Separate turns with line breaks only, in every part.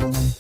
Hello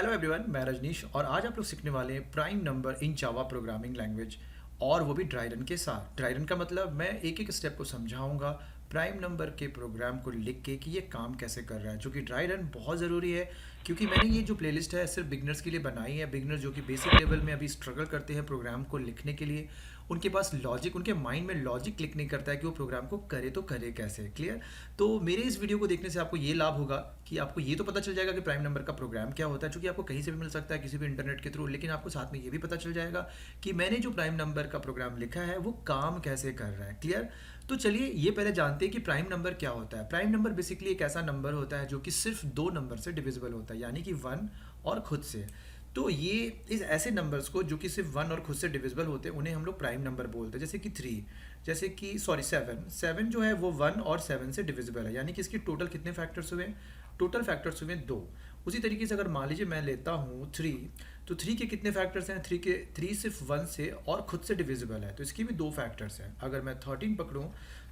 everyone, मैं रजनीश और आज आप लोग सीखने वाले हैं prime number in Java programming language, और वो भी ड्राई रन के साथ। ड्राई रन का मतलब मैं एक एक स्टेप को समझाऊंगा प्राइम नंबर के प्रोग्राम को लिख के कि ये काम कैसे कर रहा है, जो कि ड्राई रन बहुत ज़रूरी है। क्योंकि मैंने ये जो प्लेलिस्ट है सिर्फ बिगनर्स के लिए बनाई है। बिगनर्स जो कि बेसिक लेवल में अभी स्ट्रगल करते हैं प्रोग्राम को लिखने के लिए, उनके पास लॉजिक, उनके माइंड में लॉजिक क्लिक नहीं करता है कि वो प्रोग्राम को करे तो करे कैसे। क्लियर? तो मेरे इस वीडियो को देखने से आपको ये लाभ होगा कि आपको ये तो पता चल जाएगा कि प्राइम नंबर का प्रोग्राम क्या होता है, जो कि आपको कहीं से भी मिल सकता है, किसी भी इंटरनेट के थ्रू। लेकिन आपको साथ में ये भी पता चल जाएगा कि मैंने जो प्राइम नंबर का प्रोग्राम लिखा है वो काम कैसे कर रहा है। क्लियर? तो चलिए ये पहले जानते हैं कि प्राइम नंबर क्या होता है। प्राइम नंबर बेसिकली एक ऐसा नंबर होता है जो कि सिर्फ दो नंबर से डिविजिबल होता है, यानी कि 1 और खुद से। तो ये इस ऐसे नंबर्स को जो कि सिर्फ 1 और खुद से डिविजिबल होते हैं उन्हें हम लोग प्राइम नंबर बोलते हैं। जैसे कि 3, जैसे कि 7 जो है वो 1 और 7 से डिविजिबल है, यानी कि इसके टोटल कितने फैक्टर्स हुए? टोटल फैक्टर्स हुए 2। उसी तरीके से अगर मान लीजिए मैं लेता हूँ 3, तो 3 के कितने फैक्टर्स हैं? 3 सिर्फ 1 से और खुद से डिविजिबल है, तो इसके भी 2 फैक्टर्स हैं। अगर मैं 13 पकड़ूँ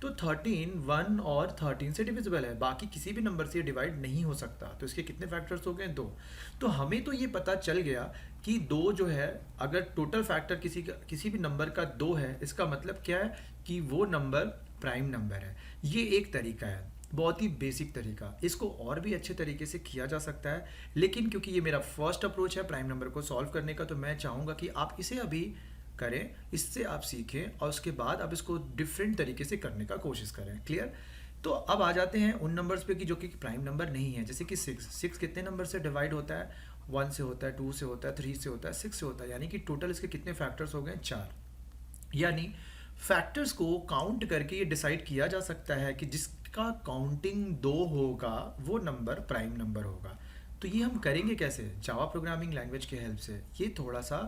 तो 13 1 और 13 से डिविजिबल है, बाकी किसी भी नंबर से डिवाइड नहीं हो सकता, तो इसके कितने फैक्टर्स हो गए? 2। तो हमें तो ये पता चल गया कि 2 जो है, अगर टोटल फैक्टर किसी भी नंबर का 2 है, इसका मतलब क्या है कि वो नंबर प्राइम नंबर है। ये एक तरीका है, बहुत ही बेसिक तरीका। इसको और भी अच्छे तरीके से किया जा सकता है, लेकिन क्योंकि ये मेरा फर्स्ट अप्रोच है प्राइम नंबर को सॉल्व करने का, तो मैं चाहूँगा कि आप इसे अभी करें, इससे आप सीखें और उसके बाद आप इसको डिफरेंट तरीके से करने का कोशिश करें। क्लियर? तो अब आ जाते हैं उन नंबर्स पे कि जो कि प्राइम नंबर नहीं है। जैसे कि 6 कितने नंबर से डिवाइड होता है? 1 से होता है, 2 से होता है, 3 से होता है, 6 से होता है, यानी कि टोटल इसके कितने फैक्टर्स हो गए? 4। यानी फैक्टर्स को काउंट करके ये डिसाइड किया जा सकता है कि जिसका काउंटिंग 2 होगा वो नंबर प्राइम नंबर होगा। तो ये हम करेंगे कैसे? जावा प्रोग्रामिंग लैंग्वेज के हेल्प से। ये थोड़ा सा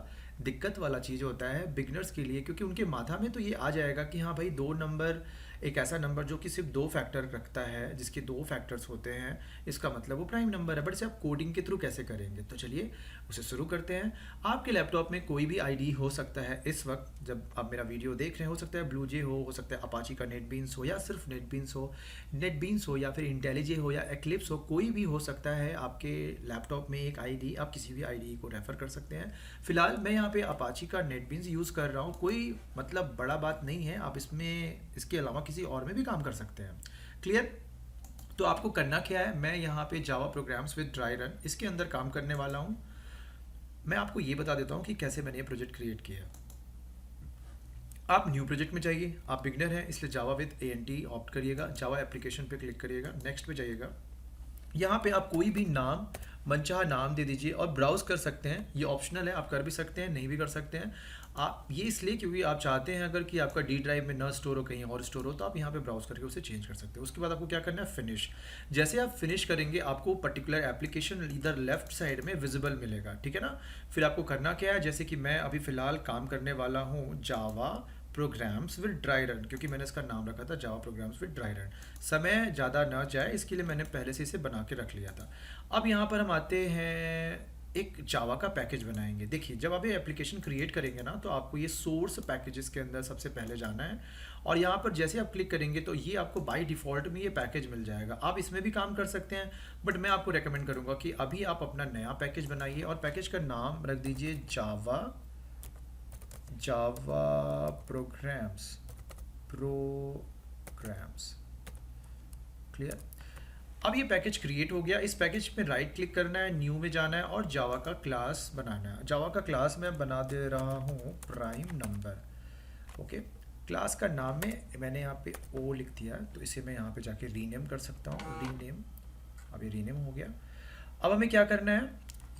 दिक्कत वाला चीज़ होता है बिगनर्स के लिए, क्योंकि उनके माथा में तो ये आ जाएगा कि हाँ भाई 2 नंबर, एक ऐसा नंबर जो कि सिर्फ 2 फैक्टर रखता है, जिसके 2 फैक्टर्स होते हैं, इसका मतलब वो प्राइम नंबर है। बट इसे आप कोडिंग के थ्रू कैसे करेंगे? तो चलिए उसे शुरू करते हैं। आपके लैपटॉप में कोई भी आईडी हो सकता है इस वक्त जब आप मेरा वीडियो देख रहे हैं। हो सकता है ब्लूजे हो सकता है अपाची का नेटबीन्स हो, या सिर्फ नेटबीन्स हो या फिर इंटेलिजे हो या एक्लिप्स हो, कोई भी हो सकता है आपके लैपटॉप में एक आईडी। आप किसी भी आईडी को रेफर कर सकते हैं। फिलहाल मैं यहाँ पे अपाची का नेटबीन्स यूज़ कर रहा हूँ, कोई मतलब बड़ा बात नहीं है, आप इसमें इसके अलावा किसी और में भी काम कर सकते हैं। क्लियर? तो आपको करना क्या है, मैं यहाँ पे जावा प्रोग्राम्स विद ड्राई रन इसके अंदर काम करने वाला हूँ। मैं आपको ये बता देता हूँ कि कैसे मैंने ये प्रोजेक्ट क्रिएट किया। आप न्यू प्रोजेक्ट में जाइए, आप बिगनर हैं इसलिए जावा विद ANT ऑप्ट करिएगा, जावा एप्लीकेशन पे क्लिक करिएगा, नेक्स्ट पे जाइएगा। यहाँ पे आप कोई भी नाम, मनचाहा नाम दे दीजिए और ब्राउज कर सकते हैं। ये ऑप्शनल है, आप कर भी सकते हैं, नहीं भी कर सकते हैं। आप ये इसलिए क्योंकि आप चाहते हैं अगर कि आपका डी ड्राइव में ना स्टोर हो, कहीं और स्टोर हो, तो आप यहाँ पे ब्राउज करके उसे चेंज कर सकते हैं। उसके बाद आपको क्या करना है? फिनिश। जैसे आप फिनिश करेंगे आपको पर्टिकुलर एप्लीकेशन इधर लेफ्ट साइड में विजिबल मिलेगा, ठीक है ना? फिर आपको करना क्या है, जैसे कि मैं अभी फ़िलहाल काम करने वाला हूँ जावा प्रोग्राम्स विद ड्राई रन, क्योंकि मैंने इसका नाम रखा था जावा प्रोग्राम्स विद ड्राई रन। समय ज़्यादा ना जाए इसके लिए मैंने पहले से इसे बना के रख लिया था। अब यहाँ पर हम आते हैं, एक जावा का पैकेज बनाएंगे। देखिए जब आप ये एप्लीकेशन क्रिएट करेंगे ना, तो आपको ये सोर्स पैकेजेस के अंदर सबसे पहले जाना है, और यहाँ पर जैसे आप क्लिक करेंगे तो ये आपको बाय डिफ़ॉल्ट में ये पैकेज मिल जाएगा। आप इसमें भी काम कर सकते हैं, बट मैं आपको रेकमेंड करूँगा कि अभी आप अपना नया पैकेज बनाइए और पैकेज का नाम रख दीजिए जावा प्रोग्राम्स। क्लियर? अब ये पैकेज क्रिएट हो गया। इस पैकेज में राइट क्लिक करना है, न्यू में जाना है और जावा का क्लास बनाना है। जावा का क्लास मैं बना दे रहा हूँ प्राइम नंबर। ओके, क्लास का नाम में मैंने यहाँ पे ओ लिख दिया, तो इसे मैं यहाँ पे जाके रीनेम कर सकता हूँ, रीनेम। अब ये रीनेम हो गया। अब हमें क्या करना है,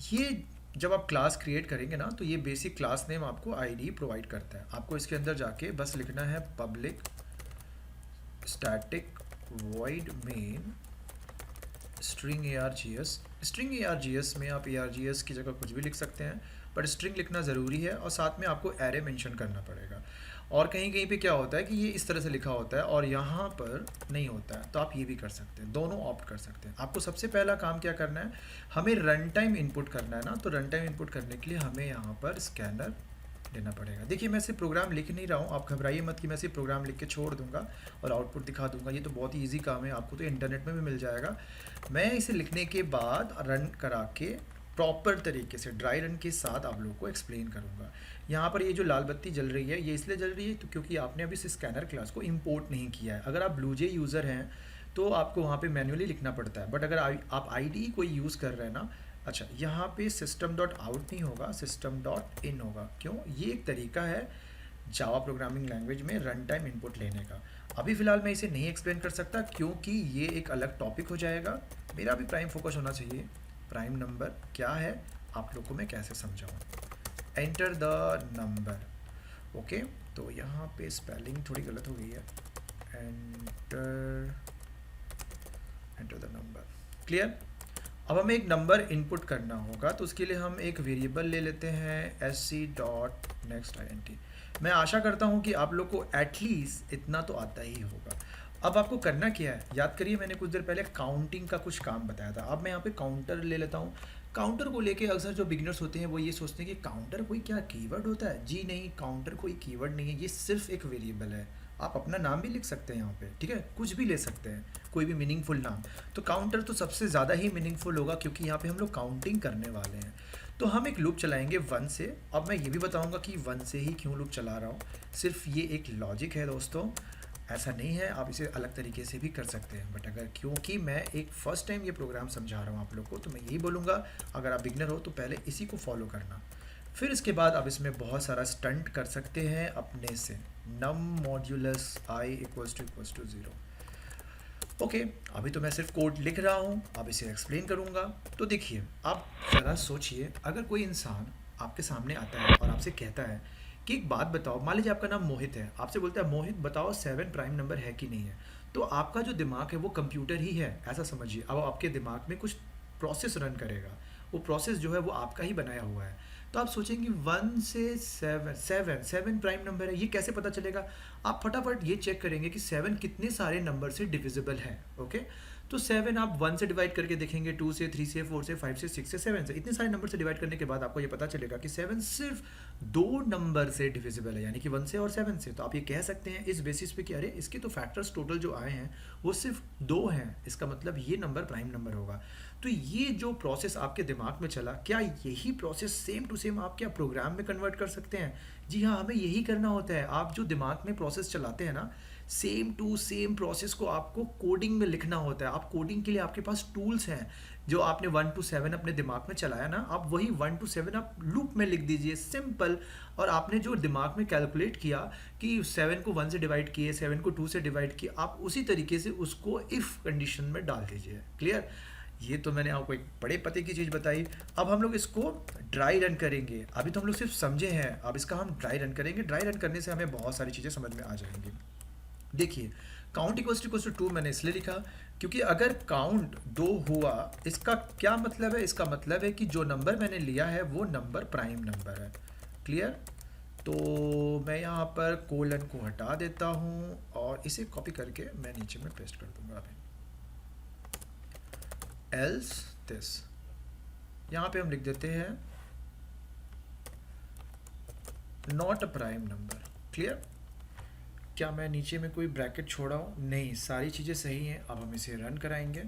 ये जब आप क्लास क्रिएट करेंगे ना, तो ये बेसिक क्लास नेम आपको आईडी प्रोवाइड करता है। आपको इसके अंदर जाके बस लिखना है public static void main string ARGS में आप ARGS की जगह कुछ भी लिख सकते हैं, पर स्ट्रिंग लिखना ज़रूरी है और साथ में आपको एरे मेंशन करना पड़ेगा। और कहीं कहीं पे क्या होता है कि ये इस तरह से लिखा होता है और यहाँ पर नहीं होता है, तो आप ये भी कर सकते हैं, दोनों ऑप्ट कर सकते हैं। आपको सबसे पहला काम क्या करना है, हमें रन टाइम इनपुट करना है ना, तो रन टाइम इनपुट करने के लिए हमें यहाँ पर स्कैनर लेना पड़ेगा। देखिए मैं सिर्फ प्रोग्राम लिख नहीं रहा हूँ, आप घबराइए मत कि मैं सिर्फ प्रोग्राम लिख के छोड़ दूंगा और आउटपुट दिखा दूंगा। ये तो बहुत ही ईजी काम है, आपको तो इंटरनेट में भी मिल जाएगा। मैं इसे लिखने के बाद रन करा के प्रॉपर तरीके से ड्राई रन के साथ आप लोगों को एक्सप्लेन करूँगा। यहाँ पर ये जो लाल बत्ती जल रही है ये इसलिए जल रही है तो क्योंकि आपने अभी इस स्कैनर क्लास को इंपोर्ट नहीं किया है। अगर आप ब्लूजे यूज़र हैं तो आपको वहाँ पे मैन्युअली लिखना पड़ता है, बट अगर आप आईडी कोई यूज़ कर रहे हैं ना, अच्छा यहाँ पे सिस्टम डॉट आउट नहीं होगा, सिस्टम डॉट इन होगा। क्यों? ये एक तरीका है जावा प्रोग्रामिंग लैंग्वेज में रन टाइम इनपुट लेने का। अभी फ़िलहाल मैं इसे नहीं एक्सप्लेन कर सकता क्योंकि ये एक अलग टॉपिक हो जाएगा। मेरा भी प्राइम फोकस होना चाहिए, प्राइम नंबर क्या है आप लोग को मैं कैसे समझाऊँ। Enter the number, okay. तो यहाँ पे स्पेलिंग थोड़ी गलत हो गई है, एंटर द नंबर, क्लियर। अब हमें एक नंबर इनपुट करना होगा तो उसके लिए हम एक वेरिएबल ले लेते हैं sc डॉट नेक्स्ट int। मैं आशा करता हूँ कि आप लोग को एटलीस्ट इतना तो आता ही होगा। अब आपको करना क्या है, याद करिए मैंने कुछ देर पहले काउंटिंग का कुछ काम बताया था। अब मैं यहाँ पे काउंटर ले लेता हूँ। काउंटर को लेके अक्सर जो बिगिनर्स होते हैं वो ये सोचते हैं कि काउंटर कोई क्या कीवर्ड होता है। जी नहीं, काउंटर कोई कीवर्ड नहीं है, ये सिर्फ एक वेरिएबल है। आप अपना नाम भी लिख सकते हैं यहाँ पे, ठीक है, कुछ भी ले सकते हैं, कोई भी मीनिंगफुल नाम। तो काउंटर तो सबसे ज़्यादा ही मीनिंगफुल होगा क्योंकि यहाँ पे हम लोग काउंटिंग करने वाले हैं। तो हम एक लूप चलाएंगे 1 से। अब मैं ये भी बताऊंगा कि 1 से ही क्यों लूप चला रहा हूँ, सिर्फ ये एक लॉजिक है दोस्तों, ऐसा नहीं है, आप इसे अलग तरीके से भी कर सकते हैं। बट अगर क्योंकि मैं एक फ़र्स्ट टाइम ये प्रोग्राम समझा रहा हूँ आप लोग को, तो मैं यही बोलूँगा अगर आप बिगनर हो तो पहले इसी को फॉलो करना। फिर इसके बाद आप इसमें बहुत सारा स्टंट कर सकते हैं अपने से। Num modulus i equals to 0। Okay, अभी तो मैं सिर्फ कोड लिख रहा हूँ, अब इसे एक्सप्लेन करूँगा। तो देखिए, आप ज़रा सोचिए, अगर कोई इंसान आपके सामने आता है और आपसे कहता है कि एक बात बताओ, मान लीजिए आपका नाम मोहित है, आपसे बोलता है मोहित बताओ 7 प्राइम नंबर है कि नहीं है। तो आपका जो दिमाग है वो कंप्यूटर ही है, ऐसा समझिए। अब आपके दिमाग में कुछ प्रोसेस रन करेगा, वो प्रोसेस जो है वो आपका ही बनाया हुआ है। तो आप सोचेंगे 1 से 7 प्राइम नंबर है, ये कैसे पता चलेगा। आप फटाफट ये चेक करेंगे कि 7 कितने सारे नंबर से डिविजिबल है। ओके, तो 7 आप 1 से डिवाइड करके देखेंगे, 2 से, 3 से, 4 से, 5 से, 6 से, 7 से, इतने सारे नंबर से डिवाइड करने के बाद आपको ये पता चलेगा कि 7 सिर्फ 2 नंबर से डिविजिबल है, यानी कि 1 से और 7 से। तो आप ये कह सकते हैं इस बेसिस पे कि अरे इसके तो फैक्टर्स टोटल जो आए हैं वो सिर्फ 2 हैं, इसका मतलब ये नंबर प्राइम नंबर होगा। तो ये जो प्रोसेस आपके दिमाग में चला, क्या यही प्रोसेस सेम टू सेम आप क्या प्रोग्राम में कन्वर्ट कर सकते हैं? जी हाँ, हमें यही करना होता है। आप जो दिमाग में प्रोसेस चलाते हैं ना, सेम टू सेम प्रोसेस को आपको कोडिंग में लिखना होता है। आप कोडिंग के लिए आपके पास टूल्स हैं, जो आपने 1 to 7 अपने दिमाग में चलाया ना, आप वही 1 to 7 आप लूप में लिख दीजिए, सिंपल। और आपने जो दिमाग में कैलकुलेट किया कि 7 को 1 से डिवाइड किए, 7 को 2 से डिवाइड किए, आप उसी तरीके से उसको इफ़ कंडीशन में डाल दीजिए। क्लियर? ये तो मैंने आपको एक बड़े पते की चीज़ बताई। अब हम लोग इसको ड्राई रन करेंगे। अभी तो हम लोग सिर्फ समझे हैं, अब इसका हम ड्राई रन करेंगे। ड्राई रन करने से हमें बहुत सारी चीज़ें समझ में आ जाएंगी। देखिए, काउंट इक्वल्स टू 2 मैंने इसलिए लिखा क्योंकि अगर काउंट 2 हुआ, इसका क्या मतलब है? इसका मतलब है कि जो नंबर मैंने लिया है वो नंबर प्राइम नंबर है। क्लियर? तो मैं यहाँ पर कोलन को हटा देता हूँ और इसे कॉपी करके मैं नीचे में पेस्ट कर दूंगा। अभी एल्स दिस, यहाँ पे हम लिख देते हैं not a prime number. Clear? क्या मैं नीचे में कोई ब्रैकेट छोड़ा हूँ? नहीं, सारी चीज़ें सही हैं। अब हम इसे रन कराएंगे।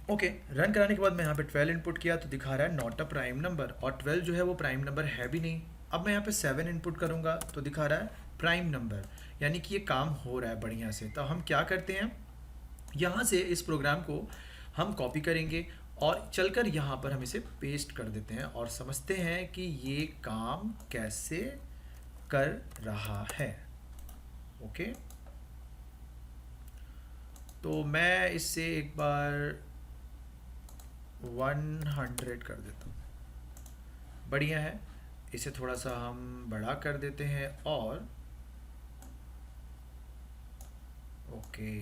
ओके, रन कराने के बाद मैं यहाँ पे 12 इनपुट किया तो दिखा रहा है नॉट अ प्राइम नंबर, और 12 जो है वो प्राइम नंबर है भी नहीं। अब मैं यहाँ पे 7 इनपुट करूँगा तो दिखा रहा है प्राइम नंबर, यानी कि ये काम हो रहा है बढ़िया से। तो हम क्या करते हैं, यहाँ से इस प्रोग्राम को हम कॉपी करेंगे और चलकर यहाँ पर हम इसे पेस्ट कर देते हैं और समझते हैं कि ये काम कैसे कर रहा है। ओके, तो मैं इससे एक बार 100 कर देता हूँ, बढ़िया है। इसे थोड़ा सा हम बड़ा कर देते हैं और ओके,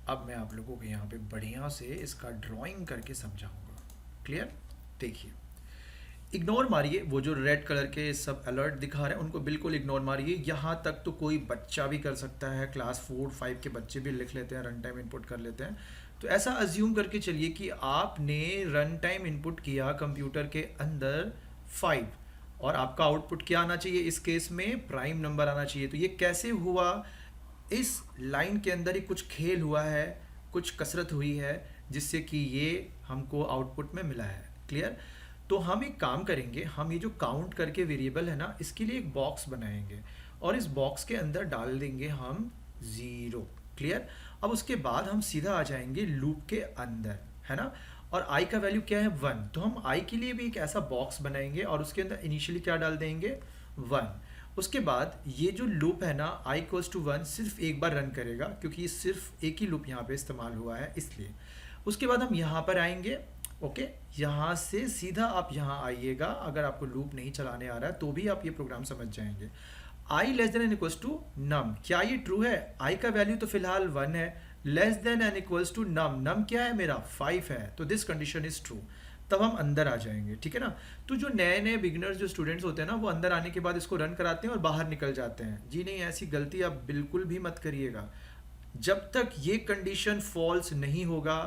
अब मैं आप लोगों को यहाँ पे बढ़िया से इसका ड्राइंग करके समझाऊंगा। क्लियर? देखिए, इग्नोर मारिए वो जो रेड कलर के सब अलर्ट दिखा रहे हैं, उनको बिल्कुल इग्नोर मारिए। यहाँ तक तो कोई बच्चा भी कर सकता है, क्लास 4-5 के बच्चे भी लिख लेते हैं, रन टाइम इनपुट कर लेते हैं। तो ऐसा अज्यूम करके चलिए कि आपने रन टाइम इनपुट किया कंप्यूटर के अंदर 5 और आपका आउटपुट क्या आना चाहिए, इस केस में प्राइम नंबर आना चाहिए। तो ये कैसे हुआ, इस लाइन के अंदर ही कुछ खेल हुआ है, कुछ कसरत हुई है जिससे कि ये हमको आउटपुट में मिला है। क्लियर। तो हम एक काम करेंगे, हम ये जो काउंट करके वेरिएबल है ना, इसके लिए एक बॉक्स बनाएंगे और इस बॉक्स के अंदर डाल देंगे हम 0। क्लियर। अब उसके बाद हम सीधा आ जाएंगे लूप के अंदर, है ना, और i का वैल्यू क्या है 1। तो हम i के लिए भी एक ऐसा बॉक्स बनाएंगे और उसके अंदर इनिशियली क्या डाल देंगे 1। उसके बाद ये जो लूप है ना i इक्वल्स टू 1 सिर्फ एक बार रन करेगा, क्योंकि ये सिर्फ एक ही लूप यहाँ पे इस्तेमाल हुआ है इसलिए। उसके बाद हम यहाँ पर आएंगे। ओके, यहाँ से सीधा आप यहाँ आइएगा, अगर आपको लूप नहीं चलाने आ रहा है तो भी आप ये प्रोग्राम समझ जाएंगे। i less than N equals to num, क्या ये ट्रू है? i का वैल्यू तो फिलहाल 1 है, less than N equals to num, num क्या है मेरा 5 है, तो दिस कंडीशन इज ट्रू। तब हम अंदर आ जाएंगे, ठीक है ना। तो जो नए नए बिगिनर्स जो स्टूडेंट्स होते हैं ना, वो अंदर आने के बाद इसको रन कराते हैं और बाहर निकल जाते हैं। जी नहीं, ऐसी गलती आप बिल्कुल भी मत करिएगा। जब तक ये कंडीशन फॉल्स नहीं होगा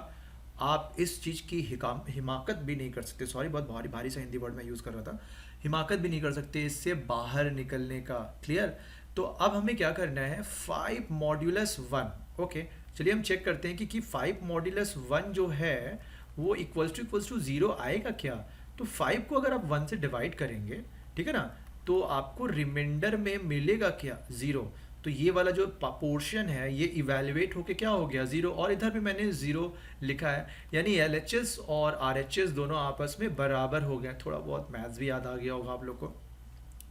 आप इस चीज़ की हिमाकत भी नहीं कर सकते। सॉरी, बहुत भारी भारी सा हिंदी वर्ड मैं यूज़ कर रहा था। हिमाकत भी नहीं कर सकते इससे बाहर निकलने का। क्लियर। तो अब हमें क्या करना है, 5 मॉड्यूलस 1। ओके, चलिए हम चेक करते हैं कि 5 मॉड्यूलस 1 जो है वो इक्वल्स टू 0 आएगा क्या। तो 5 को अगर आप 1 से डिवाइड करेंगे, ठीक है ना, तो आपको रिमाइंडर में मिलेगा क्या 0। तो ये वाला जो पोर्शन है ये इवेल्युएट होके क्या हो गया 0, और इधर भी मैंने 0 लिखा है, यानी LHS और RHS दोनों आपस में बराबर हो गए। थोड़ा बहुत मैथ्स भी याद आ गया होगा आप लोग को।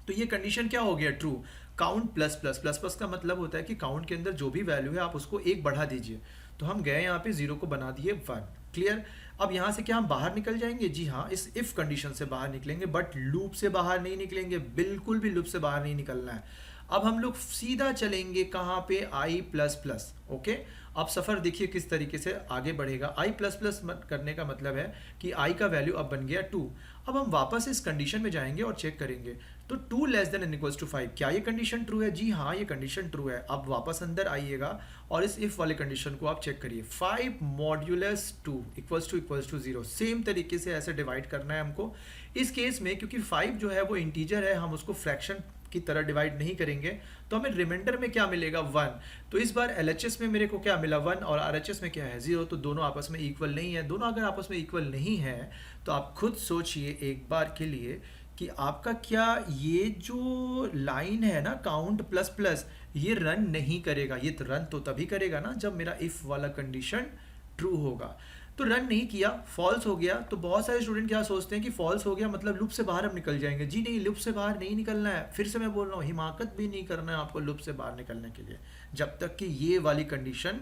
तो ये कंडीशन क्या हो गया, true. Count plus plus plus plus का मतलब होता है कि काउंट के अंदर जो भी वैल्यू है आप उसको एक बढ़ा दीजिए। तो हम गए यहाँ पे 0 को बना दिए 1। क्लियर। अब यहाँ से क्या हम बाहर निकल जाएंगे? जी हाँ, इस इफ कंडीशन से बाहर निकलेंगे, बट लूप से बाहर नहीं निकलेंगे, बिल्कुल भी लूप से बाहर नहीं निकलना है। अब हम लोग सीधा चलेंगे कहाँ पे, i प्लस प्लस। ओके, अब सफ़र देखिए किस तरीके से आगे बढ़ेगा। i प्लस प्लस करने का मतलब है कि i का वैल्यू अब बन गया 2। अब हम वापस इस कंडीशन में जाएंगे और चेक करेंगे। तो 2 less than N equals to 5, क्या ये कंडीशन ट्रू है? जी हाँ, ये कंडीशन ट्रू है। अब वापस अंदर आइएगा और इस इफ वाले कंडीशन को आप चेक करिए। 5 मॉड्यूलस 2 इक्वल्स टू 0, सेम तरीके से ऐसे डिवाइड करना है हमको इस केस में, क्योंकि 5 जो है वो इंटीजर है, हम उसको फ्रैक्शन की तरह डिवाइड नहीं करेंगे। तो हमें रिमाइंडर में क्या मिलेगा 1। तो इस बार LHS में मेरे को क्या मिला 1 और RHS में क्या है 0। तो दोनों आपस में इक्वल नहीं है। दोनों अगर आपस में इक्वल नहीं है तो आप खुद सोचिए एक बार के लिए कि आपका क्या ये जो लाइन है ना काउंट प्लस प्लस, ये रन नहीं करेगा। ये रन तो तभी करेगा ना जब मेरा इफ वाला कंडीशन ट्रू होगा। तो रन नहीं किया, फॉल्स हो गया। तो बहुत सारे स्टूडेंट क्या सोचते हैं कि फॉल्स हो गया मतलब लूप से बाहर हम निकल जाएंगे। जी नहीं, लूप से बाहर नहीं निकलना है। फिर से मैं बोल रहा हूँ, हिमाकत भी नहीं करना है आपको लूप से बाहर निकलने के लिए, जब तक कि ये वाली कंडीशन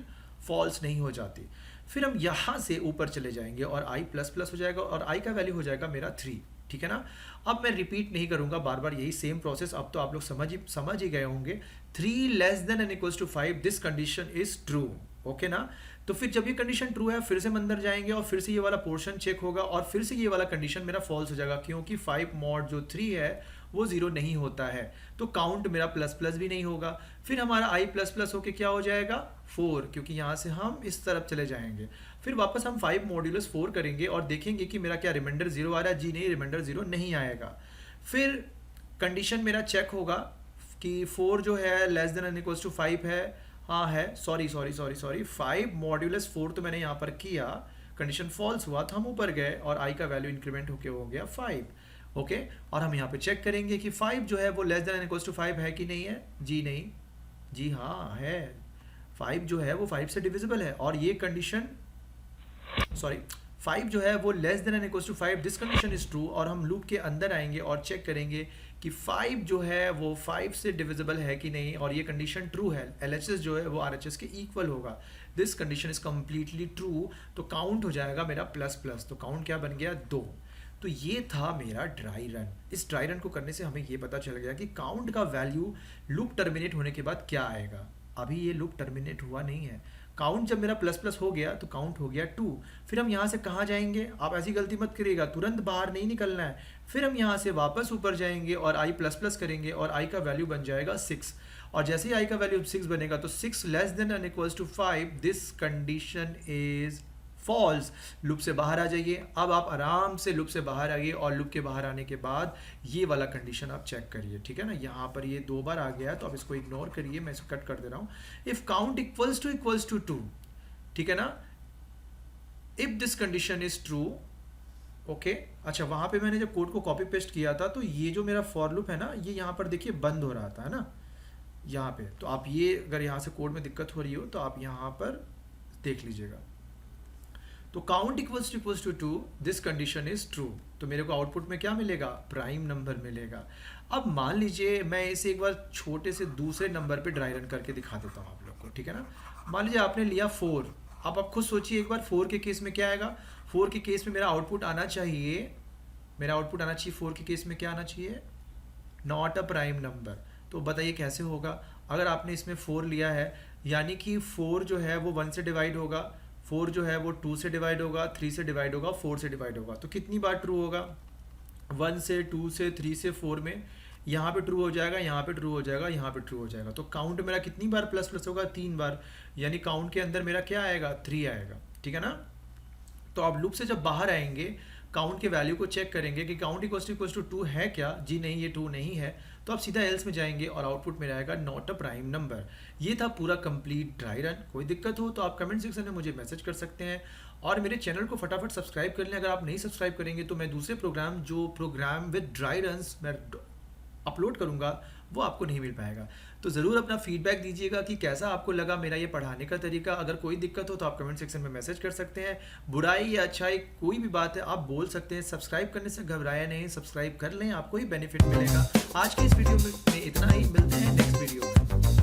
फॉल्स नहीं हो जाती। फिर हम यहाँ से ऊपर चले जाएंगे और i प्लस प्लस हो जाएगा और i का वैल्यू हो जाएगा मेरा 3। ठीक है ना। अब मैं रिपीट नहीं करूंगा बार बार यही सेम प्रोसेस, अब तो आप लोग समझ ही गए होंगे। 3 less than N equals to 5, this condition is true. Okay ना। तो फिर जब ये कंडीशन ट्रू है फिर से हम अंदर जाएंगे और फिर से ये वाला पोर्शन चेक होगा और फिर से ये वाला कंडीशन मेरा फॉल्स हो जाएगा, क्योंकि 5 मॉड जो 3 है वो 0 नहीं होता है। तो काउंट मेरा प्लस प्लस भी नहीं होगा। फिर हमारा i प्लस प्लस होके क्या हो जाएगा 4, क्योंकि यहाँ से हम इस तरफ चले जाएंगे। फिर वापस हम 5 मॉड्यूलस 4 करेंगे और देखेंगे कि मेरा क्या रिमाइंडर 0 आ रहा है। जी नहीं, रिमाइंडर 0 नहीं आएगा। फिर कंडीशन मेरा चेक होगा कि 4 जो है less than N equals to 5 है। हाँ है, सॉरी 5 मॉड्यूलस 4 तो मैंने यहाँ पर किया, कंडीशन फॉल्स हुआ तो हम ऊपर गए और i का वैल्यू इंक्रीमेंट होके हो गया 5। ओके, और हम यहाँ पे चेक करेंगे कि 5 जो है वो less than N equals to 5 है कि नहीं है। जी नहीं, जी हाँ है। 5 जो है वो 5 से डिविजिबल है और ये कंडीशन 5 जो है वो less than N equals to 5, this condition is true. और हम लूप के अंदर आएंगे और चेक करेंगे कि 5 जो है वो 5 से डिविजिबल है कि नहीं, और ये कंडीशन ट्रू है। LHS जो है वो RHS के इक्वल होगा, this condition is completely true. तो काउंट हो जाएगा मेरा प्लस प्लस, तो काउंट क्या बन गया 2। तो ये था मेरा ड्राई रन। इस ड्राई रन को करने से हमें ये पता चल गया कि काउंट का वैल्यू लूप टर्मिनेट होने के बाद क्या आएगा। अभी ये लूप टर्मिनेट हुआ नहीं है। काउंट जब मेरा प्लस प्लस हो गया तो काउंट हो गया 2। फिर हम यहाँ से कहाँ जाएंगे, आप ऐसी गलती मत करिएगा, तुरंत बाहर नहीं निकलना है। फिर हम यहाँ से वापस ऊपर जाएंगे और i प्लस प्लस करेंगे और i का वैल्यू बन जाएगा 6। और जैसे ही i का वैल्यू 6 बनेगा तो 6 less than N equals to 5, this condition is false, loop से बाहर आ जाइए। अब आप आराम से लूप से बाहर आइए और लूप के बाहर आने के बाद ये वाला कंडीशन आप चेक करिए, ठीक है ना। यहाँ पर ये 2 बार आ गया तो आप इसको इग्नोर करिए, मैं इसको कट कर दे रहा हूँ। इफ काउंट इक्वल्स टू 2, ठीक है ना, if this condition is true, okay. अच्छा, वहां पे मैंने जब कोड को कॉपी पेस्ट किया था तो ये जो मेरा फॉर लूप है ना, ये यहाँ पर देखिए बंद हो रहा था, है ना, यहाँ पे। तो आप ये अगर यहाँ से कोड में दिक्कत हो रही हो तो आप यहाँ पर देख लीजिएगा। तो count equals to 2, this condition is true, तो मेरे को आउटपुट में क्या मिलेगा, प्राइम नंबर मिलेगा। अब मान लीजिए मैं इसे एक बार छोटे से दूसरे नंबर पे ड्राई रन करके दिखा देता हूँ आप लोग को, ठीक है ना। मान लीजिए आपने लिया 4, अब आप खुद सोचिए एक बार 4 के केस में क्या आएगा। 4 के केस में मेरा आउटपुट आना चाहिए, 4 के केस में क्या आना चाहिए, नॉट अ प्राइम नंबर। तो बताइए कैसे होगा। अगर आपने इसमें 4 लिया है, यानी कि 4 जो है वो 1 से डिवाइड होगा, 4 जो है वो 2 से डिवाइड होगा, 3 से डिवाइड होगा, 4 से डिवाइड होगा। तो कितनी बार ट्रू होगा, 1 से 2 से 3 से 4 में, यहाँ पे ट्रू हो जाएगा, यहाँ पे ट्रू हो जाएगा, यहाँ पे ट्रू हो जाएगा। तो काउंट मेरा कितनी बार प्लस प्लस होगा, 3 बार, यानी काउंट के अंदर मेरा क्या आएगा, 3 आएगा, ठीक है ना। तो आप लूप से जब बाहर आएंगे, काउंट के वैल्यू को चेक करेंगे कि काउंट इक्वल्स टू 2 है क्या, जी नहीं, ये 2 नहीं है, तो आप सीधा एल्स में जाएंगे और आउटपुट में आएगा नॉट अ प्राइम नंबर। ये था पूरा कंप्लीट ड्राई रन। कोई दिक्कत हो तो आप कमेंट सेक्शन में मुझे मैसेज कर सकते हैं और मेरे चैनल को फटाफट सब्सक्राइब कर लें। अगर आप नहीं सब्सक्राइब करेंगे तो मैं दूसरे प्रोग्राम विद ड्राई रन्स मैं अपलोड करूंगा, वो आपको नहीं मिल पाएगा। तो ज़रूर अपना फीडबैक दीजिएगा कि कैसा आपको लगा मेरा ये पढ़ाने का तरीका। अगर कोई दिक्कत हो तो आप कमेंट सेक्शन में मैसेज कर सकते हैं। बुराई या अच्छाई कोई भी बात है आप बोल सकते हैं। सब्सक्राइब करने से घबराया नहीं, सब्सक्राइब कर लें, आपको ही बेनिफिट मिलेगा। आज के इस वीडियो में इतना ही, मिलते हैं नेक्स्ट वीडियो में।